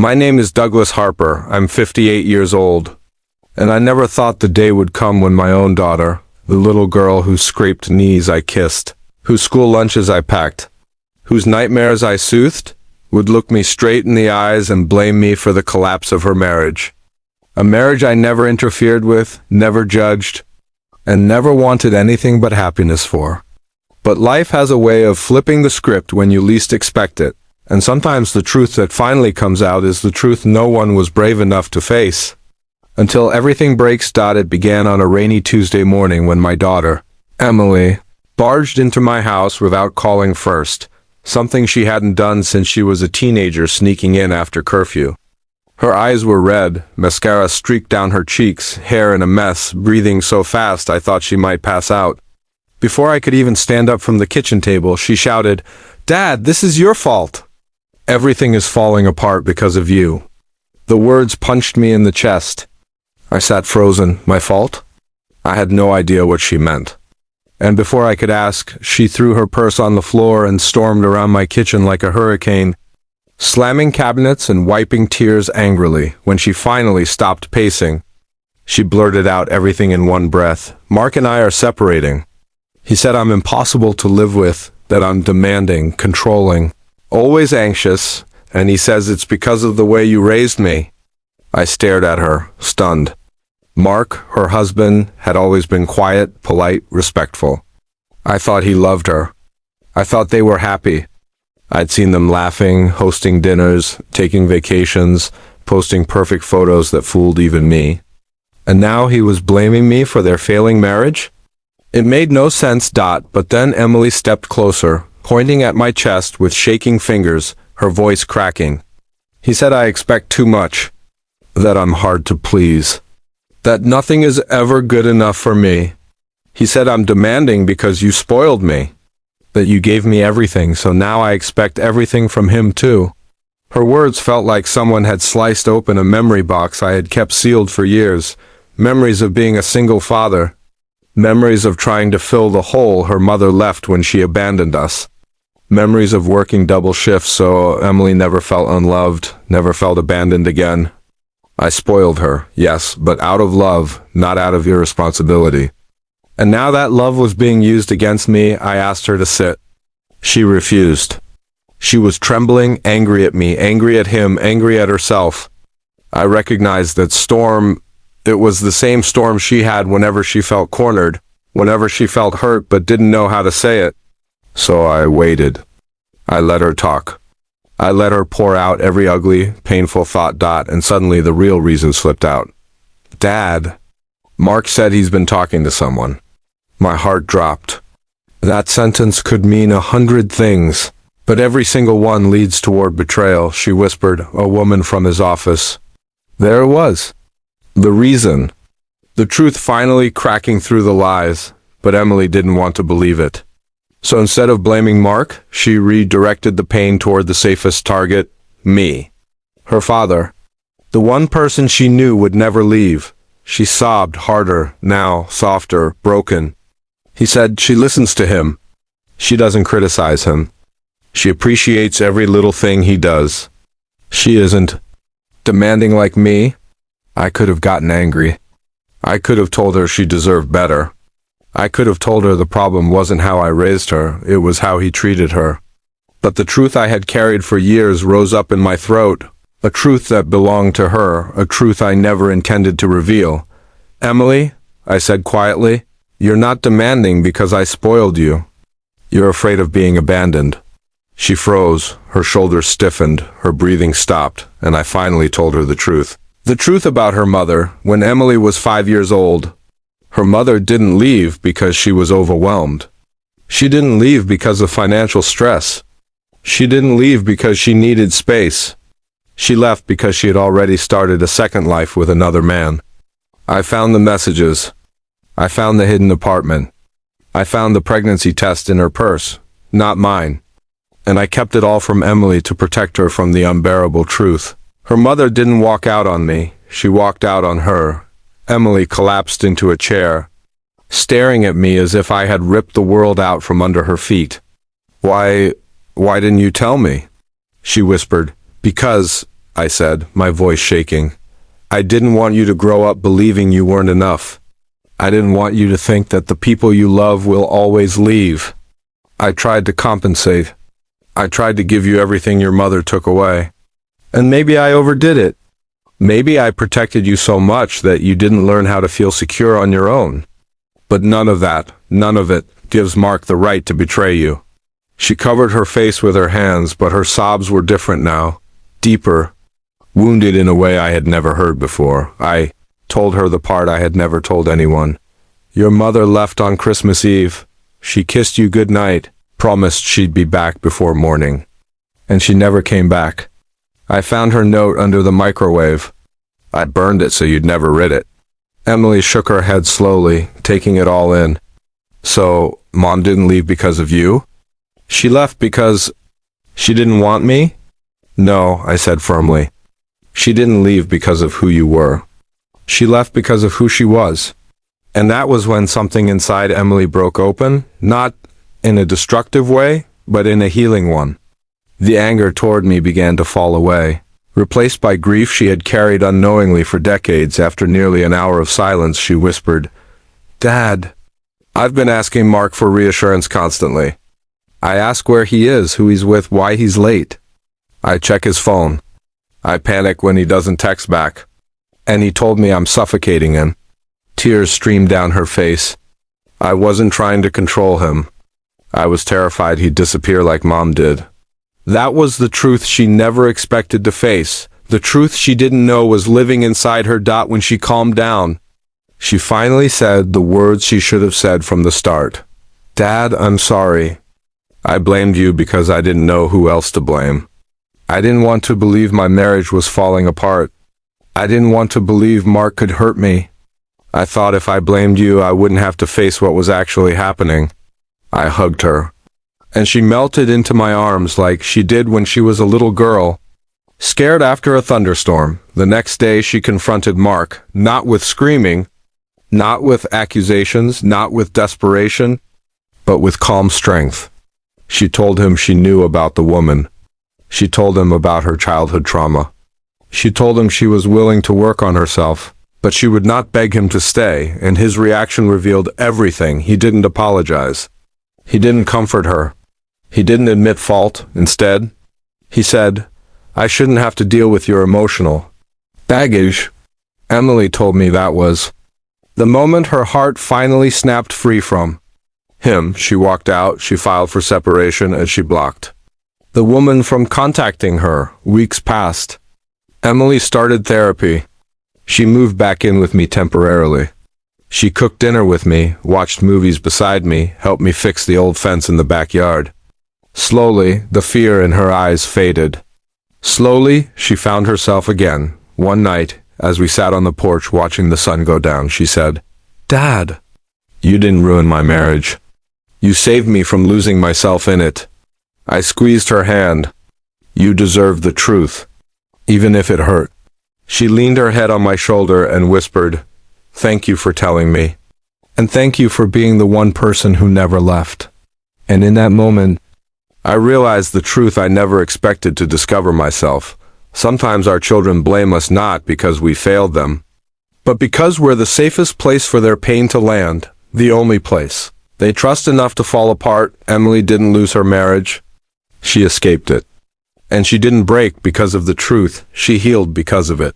My name is Douglas Harper. I'm 58 years old. And I never thought the day would come when my own daughter, the little girl whose scraped knees I kissed, whose school lunches I packed, whose nightmares I soothed, would look me straight in the eyes and blame me for the collapse of her marriage. A marriage I never interfered with, never judged, and never wanted anything but happiness for. But life has a way of flipping the script when you least expect it, and sometimes the truth that finally comes out is the truth no one was brave enough to face. Until everything breaks. It began on a rainy Tuesday morning when my daughter, Emily, barged into my house without calling first, something she hadn't done since she was a teenager sneaking in after curfew. Her eyes were red, mascara streaked down her cheeks, hair in a mess, breathing so fast I thought she might pass out. Before I could even stand up from the kitchen table, she shouted, "Dad, this is your fault. Everything is falling apart because of you." The words punched me in the chest. I sat frozen. My fault? I had no idea what she meant. And before I could ask, she threw her purse on the floor and stormed around my kitchen like a hurricane, slamming cabinets and wiping tears angrily. When she finally stopped pacing, she blurted out everything in one breath. "Mark and I are separating. He said I'm impossible to live with, that I'm demanding, controlling, always anxious, and he says it's because of the way you raised me." I stared at her, stunned. Mark, her husband, had always been quiet, polite, respectful. I thought he loved her. I thought they were happy. I'd seen them laughing, hosting dinners, taking vacations, posting perfect photos that fooled even me. And now he was blaming me for their failing marriage? It made no sense. But then Emily stepped closer, pointing at my chest with shaking fingers, her voice cracking. "He said I expect too much, that I'm hard to please, that nothing is ever good enough for me. He said I'm demanding because you spoiled me, that you gave me everything, so now I expect everything from him too." Her words felt like someone had sliced open a memory box I had kept sealed for years. Memories of being a single father. Memories of trying to fill the hole her mother left when she abandoned us. Memories of working double shifts so Emily never felt unloved, never felt abandoned again. I spoiled her, yes, but out of love, not out of irresponsibility. And now that love was being used against me, I asked her to sit. She refused. She was trembling, angry at me, angry at him, angry at herself. I recognized that storm. It was the same storm she had whenever she felt cornered, whenever she felt hurt but didn't know how to say it. So I waited. I let her talk. I let her pour out every ugly, painful thought. And suddenly the real reason slipped out. "Dad, Mark said he's been talking to someone." My heart dropped. That sentence could mean 100 things, but every single one leads toward betrayal, she whispered, "A woman from his office." There it was. The reason. The truth finally cracking through the lies, but Emily didn't want to believe it. So instead of blaming Mark, she redirected the pain toward the safest target, me. Her father. The one person she knew would never leave. She sobbed harder, now, softer, broken. He said she listens to him. She doesn't criticize him. She appreciates every little thing he does. She isn't demanding like me. I could have gotten angry. I could have told her she deserved better. I could have told her the problem wasn't how I raised her, it was how he treated her. But the truth I had carried for years rose up in my throat, a truth that belonged to her, a truth I never intended to reveal. "Emily," I said quietly, "you're not demanding because I spoiled you. You're afraid of being abandoned." She froze, her shoulders stiffened, her breathing stopped, and I finally told her the truth. The truth about her mother. When Emily was 5 years old, her mother didn't leave because she was overwhelmed. She didn't leave because of financial stress. She didn't leave because she needed space. She left because she had already started a second life with another man. I found the messages. I found the hidden apartment. I found the pregnancy test in her purse, not mine. And I kept it all from Emily to protect her from the unbearable truth. Her mother didn't walk out on me. She walked out on her. Emily collapsed into a chair, staring at me as if I had ripped the world out from under her feet. Why didn't you tell me?" she whispered. "Because I said, my voice shaking. I didn't want you to grow up believing you weren't enough. I didn't want you to think that the people you love will always leave. I tried to compensate. I tried to give you everything your mother took away. And maybe I overdid it. Maybe I protected you so much that you didn't learn how to feel secure on your own. But none of that, none of it, gives Mark the right to betray you. She covered her face with her hands, but her sobs were different now, deeper, wounded in a way I had never heard before. I told her the part I had never told anyone. Your mother left on Christmas Eve. She kissed you good night, promised she'd be back before morning. And she never came back. I found her note under the microwave. I burned it so you'd never read it. Emily shook her head slowly, taking it all in. So, Mom didn't leave because of you? She left because she didn't want me? No, I said firmly. She didn't leave because of who you were. She left because of who she was. And that was when something inside Emily broke open, not in a destructive way, but in a healing one. The anger toward me began to fall away, replaced by grief she had carried unknowingly for decades. After nearly an hour of silence, she whispered, Dad, I've been asking Mark for reassurance constantly. I ask where he is, who he's with, why he's late. I check his phone. I panic when he doesn't text back. And he told me I'm suffocating him. Tears streamed down her face. I wasn't trying to control him. I was terrified he'd disappear like Mom did. That was the truth she never expected to face. The truth she didn't know was living inside her. When she calmed down, she finally said the words she should have said from the start. Dad, I'm sorry. I blamed you because I didn't know who else to blame. I didn't want to believe my marriage was falling apart. I didn't want to believe Mark could hurt me. I thought if I blamed you, I wouldn't have to face what was actually happening. I hugged her, and she melted into my arms like she did when she was a little girl, scared after a thunderstorm. The next day she confronted Mark, not with screaming, not with accusations, not with desperation, but with calm strength. She told him she knew about the woman. She told him about her childhood trauma. She told him she was willing to work on herself, but she would not beg him to stay, and his reaction revealed everything. He didn't apologize. He didn't comfort her. He didn't admit fault. Instead, he said, I shouldn't have to deal with your emotional baggage. Emily told me that was the moment her heart finally snapped free from him. She walked out, she filed for separation, and she blocked the woman from contacting her. Weeks passed. Emily started therapy. She moved back in with me temporarily. She cooked dinner with me, watched movies beside me, helped me fix the old fence in the backyard. Slowly, the fear in her eyes faded. Slowly, she found herself again. One night, as we sat on the porch watching the sun go down, she said, Dad, you didn't ruin my marriage. You saved me from losing myself in it. I squeezed her hand. You deserve the truth, even if it hurt. She leaned her head on my shoulder and whispered, Thank you for telling me. And thank you for being the one person who never left. And in that moment, I realized the truth I never expected to discover myself. Sometimes our children blame us not because we failed them, but because we're the safest place for their pain to land, the only place. They trust enough to fall apart. Emily didn't lose her marriage. She escaped it. And she didn't break because of the truth. She healed because of it.